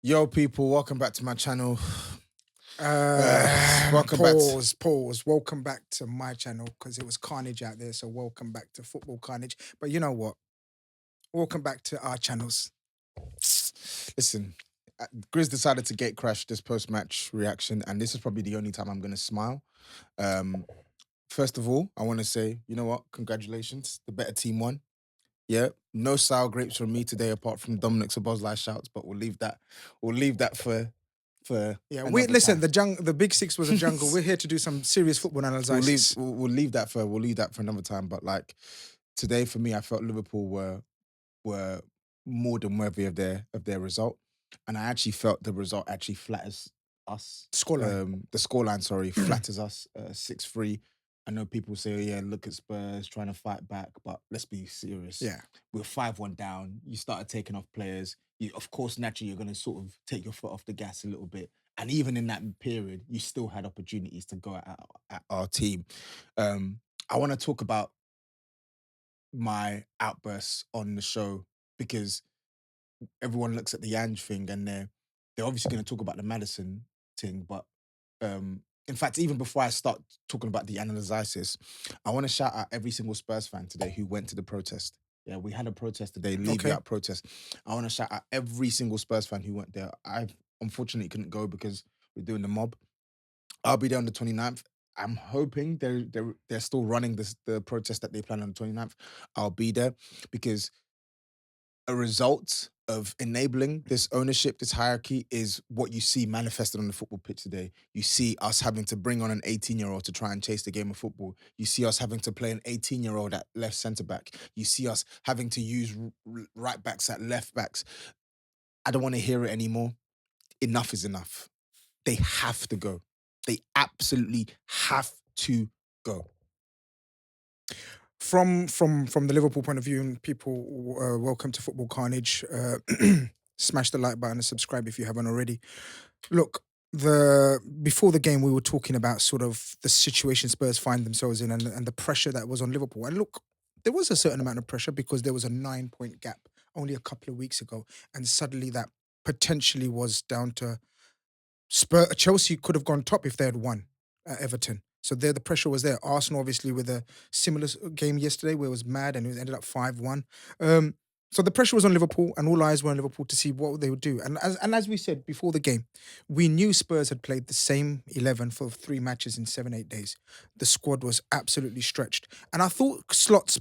Yo, people, welcome back to my channel. Welcome back. Pause. Welcome back to my channel because it was carnage out there. So welcome back to football carnage. But you know what? Welcome back to our channels. Listen, Grizz decided to gate crash this post-match reaction, and this is probably the only time I'm going to smile. First of all, I want to say, you know what? Congratulations, the better team won. Yeah, no sour grapes from me today, apart from Dominic Szoboszlai shouts. But we'll leave that. We'll leave that for Yeah, another listen. time. The big six was a jungle. We're here to do some serious football analysis. We'll leave that for another time. But like today, for me, I felt Liverpool were more than worthy of their result, and I actually felt the result actually flatters us. Scoreline. The scoreline, sorry, flatters us 6-3. I know people say, oh, yeah, look at Spurs trying to fight back, but let's be serious. Yeah. We're 5-1 down. You started taking off players. Of course, naturally, you're going to sort of take your foot off the gas a little bit. And even in that period, you still had opportunities to go at our team. I want to talk about my outbursts on the show because everyone looks at the Ange thing and they're obviously going to talk about the Madison thing, but in fact, even before I start talking about the analysis, I want to shout out every single Spurs fan today who went to the protest. Yeah, we had a protest today, leave Okay. out protest. I want to shout out every single Spurs fan who went there. I unfortunately couldn't go because we're doing the mob. I'll be there on the 29th. I'm hoping they're still running the protest that they plan on the 29th. I'll be there because a result of enabling this ownership, this hierarchy, is what you see manifested on the football pitch today. You see us having to bring on an 18-year-old to try and chase the game of football. You see us having to play an 18-year-old at left centre back. You see us having to use right backs at left backs. I don't want to hear it anymore. Enough is enough. They have to go. They absolutely have to go. From the Liverpool point of view, and people, welcome to Football Carnage. Smash the like button and subscribe if you haven't already. Look, before the game, we were talking about sort of the situation Spurs find themselves in and the pressure that was on Liverpool. And look, there was a certain amount of pressure because there was a 9-point gap only a couple of weeks ago, and suddenly that potentially was down to Chelsea could have gone top if they had won at Everton. So there, the pressure was there. Arsenal, obviously, with a similar game yesterday where it was mad and it ended up 5-1. So the pressure was on Liverpool, and all eyes were on Liverpool to see what they would do. And as we said before the game, we knew Spurs had played the same 11 for 3 matches in 7-8 days. The squad was absolutely stretched, and I thought Slot's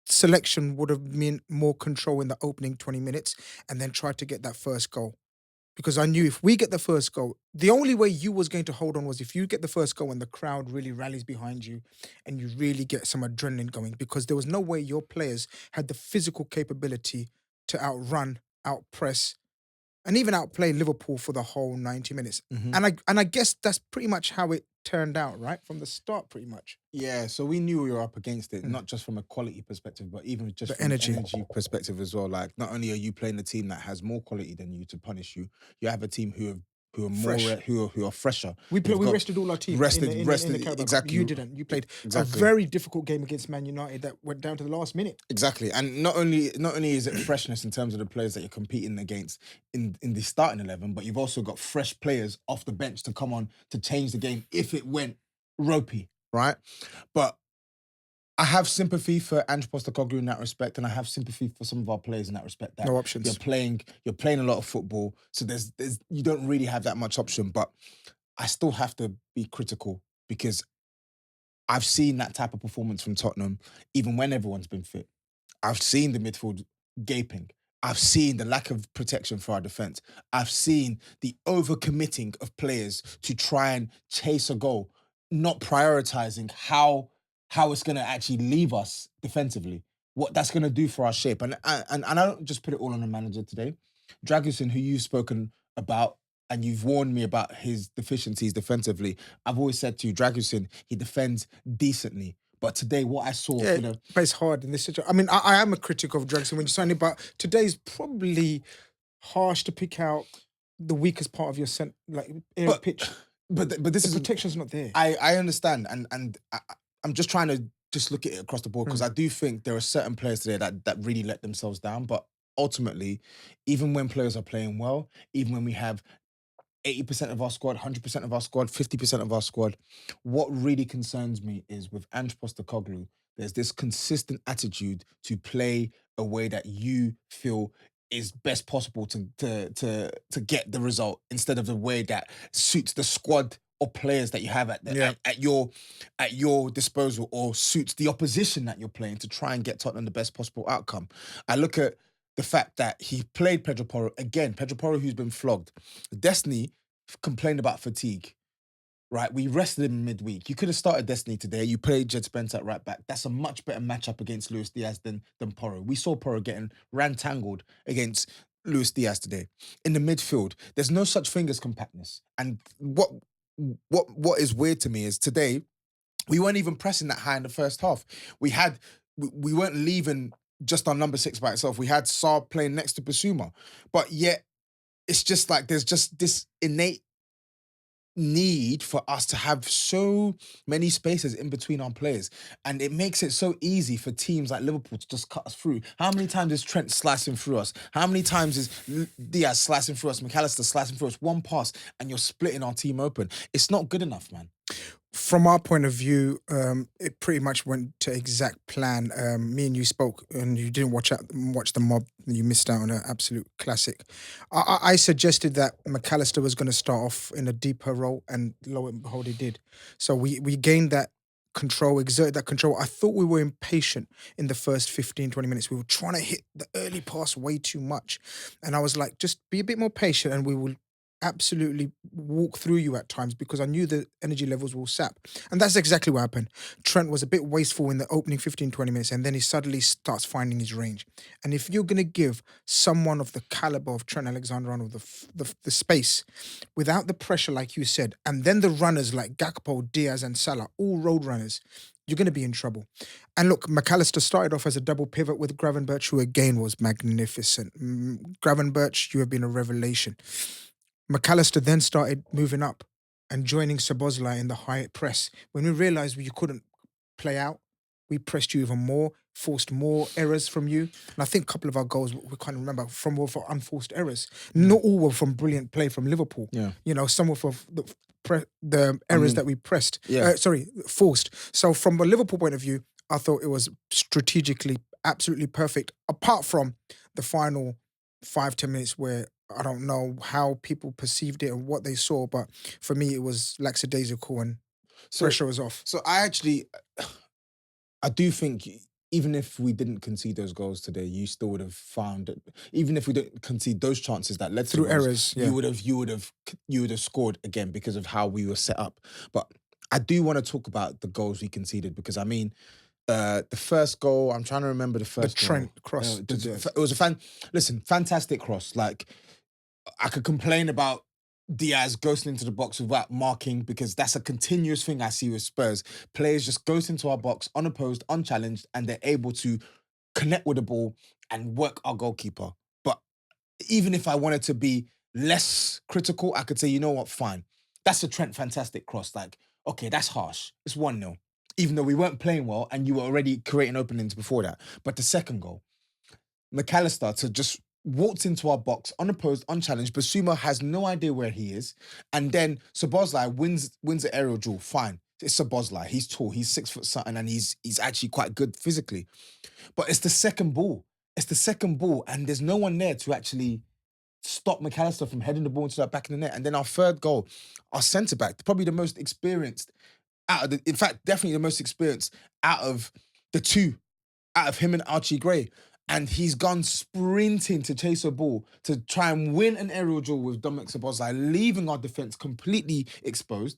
selection would have meant more control in the opening 20 minutes, and then try to get that first goal. Because I knew if we get the first goal, the only way you was going to hold on was if you get the first goal and the crowd really rallies behind you and you really get some adrenaline going, because there was no way your players had the physical capability to outrun, outpress, and even outplay Liverpool for the whole 90 minutes. Mhm. And I guess that's pretty much how it turned out, right? From the start, pretty much. Yeah, so we knew we were up against it, Mm. not just from a quality perspective, but even just The from energy. energy perspective as well. Like, not only are you playing a team that has more quality than you to punish you, you have a team who are more Fresh. who are fresher. We Who've got rested all our team in the rested Carabao Cup. exactly You didn't. You played a exactly. very difficult game against Man United that went down to the last minute. Exactly, and not only is it freshness in terms of the players that you're competing against in the starting 11, but you've also got fresh players off the bench to come on to change the game if it went ropey, right? But I have sympathy for Ange Postecoglou in that respect, and I have sympathy for some of our players in that respect. That No options. you're playing a lot of football, so there's you don't really have that much option. But I still have to be critical because I've seen that type of performance from Tottenham, even when everyone's been fit. I've seen the midfield gaping. I've seen the lack of protection for our defense. I've seen the overcommitting of players to try and chase a goal, not prioritizing how it's going to actually leave us defensively, what that's going to do for our shape. And I don't just put it all on the manager today. Dragusin, who you've spoken about, and you've warned me about his deficiencies defensively. I've always said to you, Dragusin, he defends decently. But today, what I saw, Yeah, but it's hard in this situation. I mean, I am a critic of Drexel when you sign it, but today's probably harsh to pick out the weakest part of your pitch. But this The is protection's not there. I understand, and I'm just trying to just look at it across the board because Mm. I do think there are certain players today that really let themselves down. But ultimately, even when players are playing well, even when we have 80% of our squad, 100% of our squad, 50% of our squad. What really concerns me is with Ange Postecoglou, there's this consistent attitude to play a way that you feel is best possible to get the result instead of the way that suits the squad or players that you have Yeah. at your disposal or suits the opposition that you're playing to try and get Tottenham the best possible outcome. I look at the fact that he played Pedro Porro again, Pedro Porro who's been flogged. Destiny complained about fatigue, right? We rested him midweek. You could have started Destiny today. You played Jed Spence at right back. That's a much better matchup against Luis Diaz than Porro. We saw Porro getting rantangled against Luis Diaz today. In the midfield, there's no such thing as compactness. And what is weird to me is today we weren't even pressing that high in the first half. We weren't leaving just on number 6 by itself. We had Saab playing next to Basuma, but yet it's just like there's just this innate need for us to have so many spaces in between our players. And it makes it so easy for teams like Liverpool to just cut us through. How many times is Trent slicing through us? How many times is Diaz slicing through us? McAllister slicing through us? One pass and you're splitting our team open. It's not good enough, man. From our point of view, it pretty much went to exact plan. Me and you spoke, and you didn't watch the mob. You missed out on an absolute classic. I suggested that McAllister was going to start off in a deeper role, and lo and behold, he did. So we gained that control, exerted that control. I thought we were impatient in the first 15, 20 minutes. We were trying to hit the early pass way too much. And I was like, just be a bit more patient and we will absolutely walk through you at times, because I knew the energy levels will sap. And that's exactly what happened. Trent was a bit wasteful in the opening 15, 20 minutes, and then he suddenly starts finding his range. And if you're going to give someone of the caliber of Trent Alexander-Arnold the space without the pressure, like you said, and then the runners like Gakpo, Diaz, and Salah, all road runners, you're going to be in trouble. And look, McAllister started off as a double pivot with Gravenberch, who again was magnificent. Gravenberch, you have been a revelation. McAllister then started moving up and joining Szoboszlai in the high press. When we realised you couldn't play out, we pressed you even more, forced more errors from you. And I think a couple of our goals, we can't remember, were for unforced errors. Not all were from brilliant play from Liverpool. Yeah. You know, some were for the errors that we pressed. Yeah. Forced. So from a Liverpool point of view, I thought it was strategically absolutely perfect, apart from the final 5-10 minutes where I don't know how people perceived it and what they saw, but for me, it was lackadaisical and pressure was off. So I do think even if we didn't concede those goals today, you still would have found it. Even if we didn't concede those chances that led to Through goals, errors, yeah. you would have scored again because of how we were set up. But I do want to talk about the goals we conceded, because I mean, the first goal, I'm trying to remember the first goal. Trent cross. It was a fantastic cross. Like, I could complain about Diaz ghosting into the box without marking, because that's a continuous thing I see with Spurs. Players just ghost into our box unopposed, unchallenged, and they're able to connect with the ball and work our goalkeeper. But even if I wanted to be less critical, I could say, you know what, fine. That's a Trent fantastic cross. Like, okay, that's harsh. It's 1-0. Even though we weren't playing well and you were already creating openings before that. But the second goal, McAllister to just walked into our box unopposed, unchallenged. Basuma has no idea where he is. And then Szoboszlai wins the aerial duel. Fine. It's Szoboszlai. He's tall. He's 6 foot something, and he's actually quite good physically. But it's the second ball. And there's no one there to actually stop McAllister from heading the ball into that back in the net. And then our third goal, our centre-back, probably the most experienced definitely the most experienced out of the two, out of him and Archie Gray. And he's gone sprinting to chase a ball to try and win an aerial duel with Dominic Szoboszlai, leaving our defence completely exposed.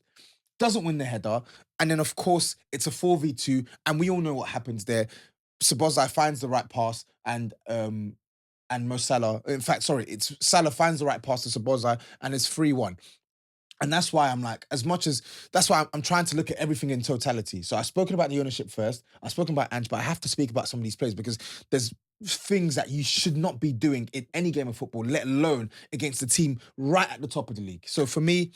Doesn't win the header. And then, of course, it's a 4v2. And we all know what happens there. Szoboszlai finds the right pass and Mo Salah. In fact, sorry, it's Salah finds the right pass to Szoboszlai and it's 3-1. And that's why I'm like, that's why I'm trying to look at everything in totality. So I've spoken about the ownership first. I've spoken about Ange, but I have to speak about some of these players, because there's things that you should not be doing in any game of football, let alone against a team right at the top of the league. So for me,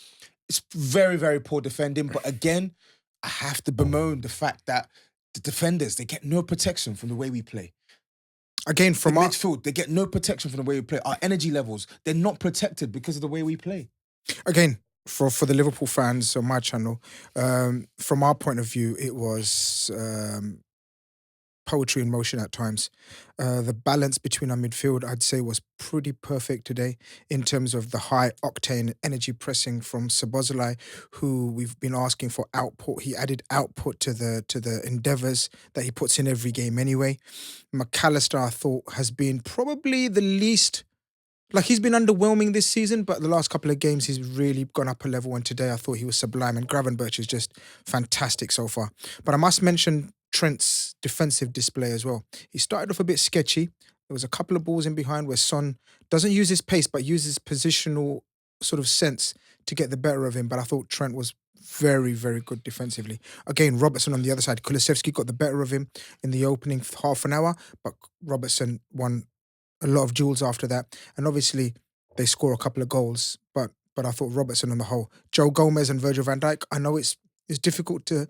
it's very, very poor defending. But again, I have to bemoan the fact that the defenders, they get no protection from the way we play. Again, In from our midfield, they get no protection from the way we play. Our energy levels, they're not protected because of the way we play. again for the Liverpool fans on my channel, from our point of view, it was poetry in motion at times. The balance between our midfield, I'd say, was pretty perfect today in terms of the high octane energy pressing from Sabozalai, who we've been asking for output. He added output to the endeavours that he puts in every game anyway. McAllister, I thought, has been probably the least. Like, he's been underwhelming this season, but the last couple of games he's really gone up a level. And today I thought he was sublime. And Gravenberch is just fantastic so far. But I must mention Trent's defensive display as well. He started off a bit sketchy. There was a couple of balls in behind where Son doesn't use his pace, but uses positional sort of sense to get the better of him. But I thought Trent was very, very good defensively. Again, Robertson on the other side. Kulusevski got the better of him in the opening half an hour, but Robertson won a lot of duels after that. And obviously they score a couple of goals, but I thought Robertson on the whole. Joe Gomez and Virgil van Dijk, I know it's difficult to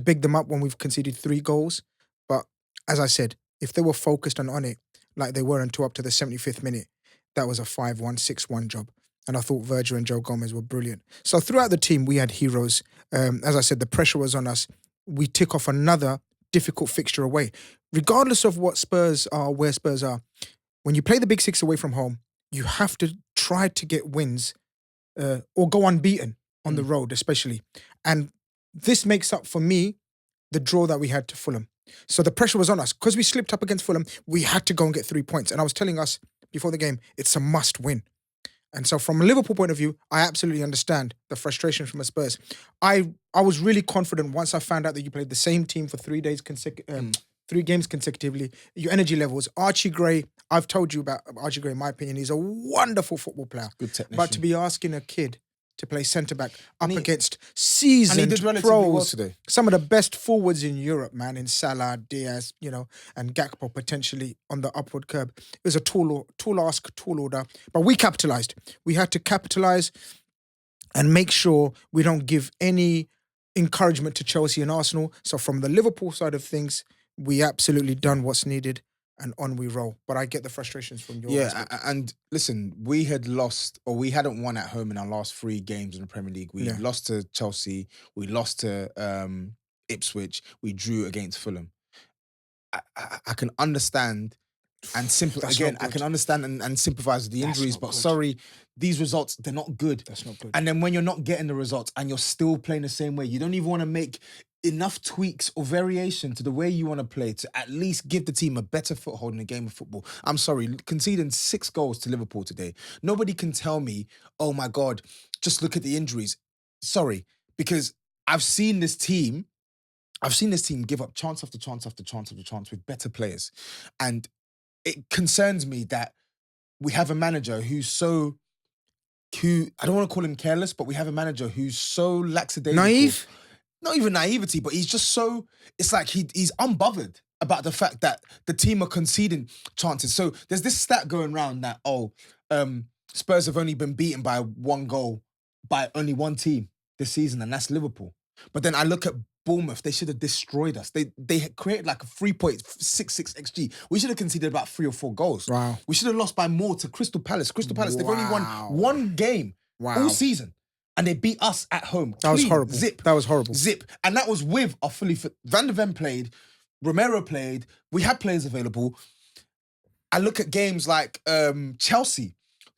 big them up when we've conceded 3 goals, but as I said, if they were focused and on it like they were until up to the 75th minute, that was a 5-1, 6-1 job. And I thought Virgil and Joe Gomez were brilliant. So throughout the team, we had heroes. As I said, the pressure was on us. We tick off another difficult fixture away. Regardless of what Spurs are, where Spurs are, when you play the Big Six away from home, you have to try to get wins or go unbeaten on the road, especially. And this makes up for me the draw that we had to Fulham. So the pressure was on us. Because we slipped up against Fulham, we had to go and get 3 points. And I was telling us before the game, it's a must win. And so from a Liverpool point of view, I absolutely understand the frustration from the Spurs. I was really confident once I found out that you played the same team for 3 days 3 games consecutively. Your energy levels. Archie Gray, I've told you about Archie Gray, in my opinion. He's a wonderful football player. Good technician. But to be asking a kid to play centre-back up against seasoned and he did relatively pros, well today. some of the best forwards in Europe, man, in Salah, Diaz, and Gakpo potentially on the upward curb. It was a tall ask, tall order. But we capitalised. We had to capitalise and make sure we don't give any encouragement to Chelsea and Arsenal. So from the Liverpool side of things, we absolutely done what's needed and on we roll. But I get the frustrations from your aspect. And listen, we had lost, or we hadn't won at home in our last 3 games in the Premier League. We lost to Chelsea, we lost to Ipswich, we drew against Fulham. I can understand and I can understand and sympathise with the injuries, but sorry, these results, they're not good. That's not good. And then when you're not getting the results and you're still playing the same way, you don't even want to make enough tweaks or variation to the way you want to play to at least give the team a better foothold in a game of football. I'm sorry, conceding 6 goals to Liverpool today. Nobody can tell me, oh my God, just look at the injuries. Sorry, because I've seen this team give up chance after chance after chance after chance with better players. And it concerns me that we have a manager who I don't want to call him careless, but we have a manager who's so lackadaisical. Naive? Not even naivety, but he's just so, it's like he's unbothered about the fact that the team are conceding chances. So there's this stat going around that, Spurs have only been beaten by 1 goal by only 1 team this season, and that's Liverpool. But then I look at Bournemouth, they should have destroyed us. They created like a 3.66 XG. We should have conceded about 3 or 4 goals. Wow. We should have lost by more to Crystal Palace. Crystal Palace, they've only won 1 game all season. And they beat us at home. That was horrible. That was horrible. Zip. And that was with our fully fit. Van der Ven played. Romero played. We had players available. I look at games like Chelsea.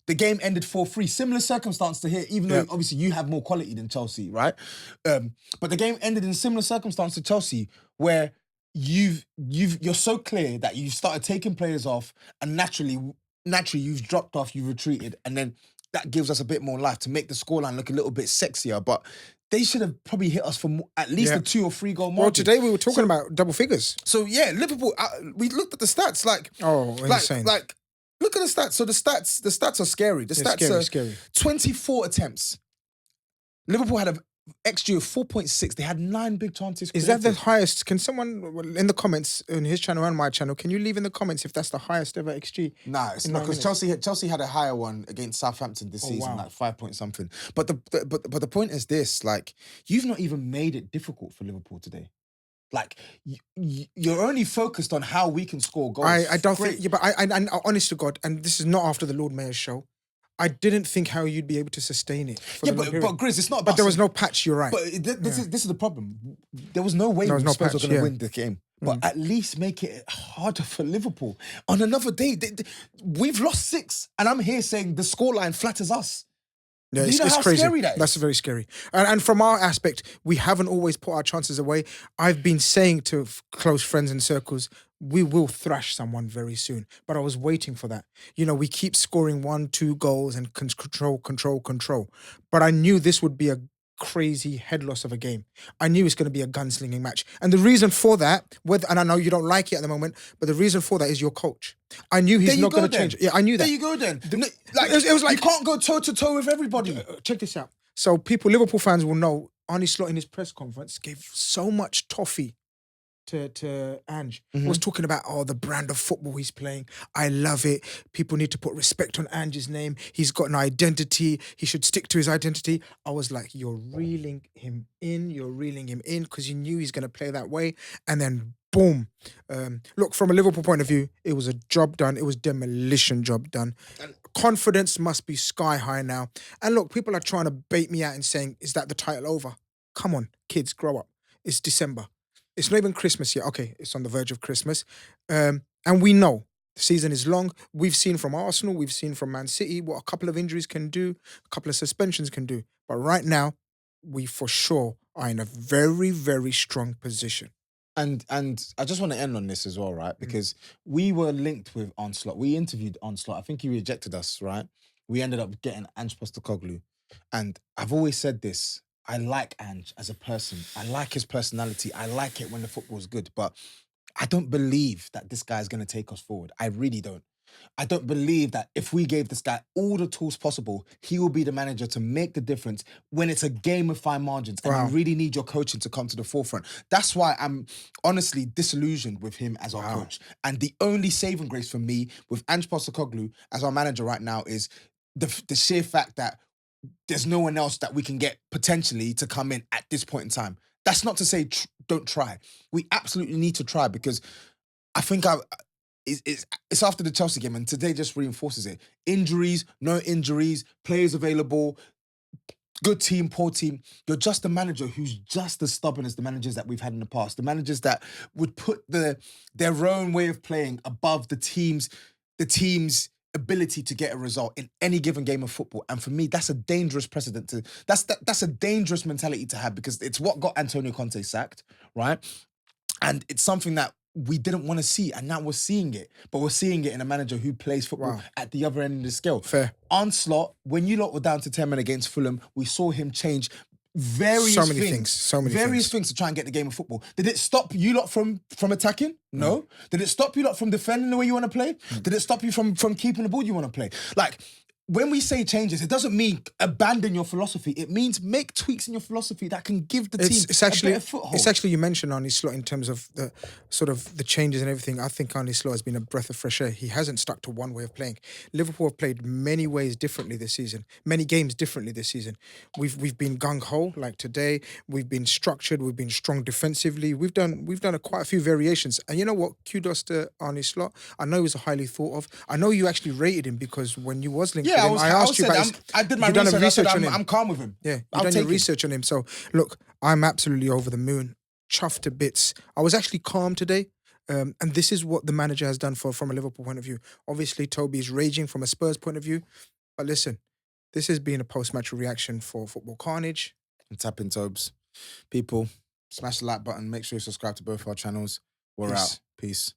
The game ended 4-3. Similar circumstance to here, even though obviously you have more quality than Chelsea, right? But the game ended in similar circumstance to Chelsea, where you're so clear that you started taking players off, and naturally you've dropped off, you've retreated, and then that gives us a bit more life to make the scoreline look a little bit sexier. But they should have probably hit us for at least a 2 or 3 goal margin. Well, today we were talking about double figures. So yeah, Liverpool, we looked at the stats insane. Like, look at the stats. So the stats are scary. The stats are scary. 24 attempts. Liverpool had a XG of 4.6. They had 9 big chances created. Is that the highest? Can someone in the comments, in his channel and my channel, can you leave in the comments if that's the highest ever XG? Nah, it's not, because Chelsea had a higher one against Southampton this season, like 5 point something. But the point is this: like, you've not even made it difficult for Liverpool today. Like you're only focused on how we can score goals. I don't Great. think, yeah, but I honest to God, and this is not after the Lord Mayor's show, I didn't think how you'd be able to sustain it for Yeah, the long but period. Grizz, it's not But about. there was no patch, you're right. But this is the problem. There was no way There was no Spurs were patch, going to yeah. win the game. But at least make it harder for Liverpool. On another day, we've lost 6, and I'm here saying the scoreline flatters us. Yeah, Do you know it's how crazy. scary that is? That's very scary. And from our aspect, we haven't always put our chances away. I've been saying to close friends and circles, we will thrash someone very soon. But I was waiting for that. You know, we keep scoring 1, 2 goals and control. But I knew this would be a crazy head loss of a game. I knew it's going to be a gunslinging match. And the reason for that, and I know you don't like it at the moment, but the reason for that is your coach. I knew he's not going to change. Yeah, I knew that. There you go then. It was like, you can't go toe-to-toe with everybody. Check this out. So Liverpool fans will know, Arne Slot in his press conference gave so much toffee to Ange. He was talking about, the brand of football he's playing. I love it. People need to put respect on Ange's name. He's got an identity. He should stick to his identity. I was like, you're reeling him in because you knew he's going to play that way. And then boom. Look, from a Liverpool point of view, it was a job done. It was demolition job done. Confidence must be sky high now. And look, people are trying to bait me out and saying, is that the title over? Come on, kids, grow up. It's December. It's not even Christmas yet. Okay, it's on the verge of Christmas. And we know the season is long. We've seen from Arsenal, we've seen from Man City what a couple of injuries can do, a couple of suspensions can do. But right now, we for sure are in a very, very strong position. And I just want to end on this as well, right? Because we were linked with Onslaught. We interviewed Onslaught. I think he rejected us, right? We ended up getting Ange Postecoglou. And I've always said this. I like Ange as a person. I like his personality. I like it when the football's good. But I don't believe that this guy's going to take us forward. I really don't. I don't believe that if we gave this guy all the tools possible, he will be the manager to make the difference when it's a game of fine margins and you really need your coaching to come to the forefront. That's why I'm honestly disillusioned with him as our coach. And the only saving grace for me with Ange Postecoglou as our manager right now is the sheer fact that there's no one else that we can get potentially to come in at this point in time. That's not to say don't try. We absolutely need to try because I think it's after the Chelsea game and today just reinforces it. Injuries, no injuries, players available, good team, poor team. You're just a manager who's just as stubborn as the managers that we've had in the past. The managers that would put their own way of playing above the team's ability to get a result in any given game of football. And for me, that's a dangerous precedent that's a dangerous mentality to have because it's what got Antonio Conte sacked, right? And it's something that we didn't want to see, and now we're seeing it. But we're seeing it in a manager who plays football at the other end of the scale. Fair. Onslaught, when you lot were down to 10 men against Fulham, we saw him change various things to try and get the game of football. Did it stop you lot from attacking? No. Did it stop you lot from defending the way you want to play? Did it stop you from keeping the ball you want to play? Like, when we say changes, it doesn't mean abandon your philosophy. It means make tweaks in your philosophy that can give the team a better foothold. It's actually, you mentioned Arne Slot in terms of the sort of the changes and everything. I think Arne Slot has been a breath of fresh air. He hasn't stuck to one way of playing. Liverpool have played many ways differently this season, many games differently this season. We've been gung-ho like today. We've been structured. We've been strong defensively. We've done quite a few variations. And you know what? Kudos to Arne Slot. I know he was highly thought of. I know you actually rated him because when you was linked with him, I did my research. I'm calm with him. Yeah, you've done your research on him. So, look, I'm absolutely over the moon, chuffed to bits. I was actually calm today. And this is what the manager has done from a Liverpool point of view. Obviously, Toby's raging from a Spurs point of view. But listen, this has been a post-match reaction for Football Carnage. And tap in, Tobes. People, smash the like button. Make sure you subscribe to both our channels. We're out. Peace.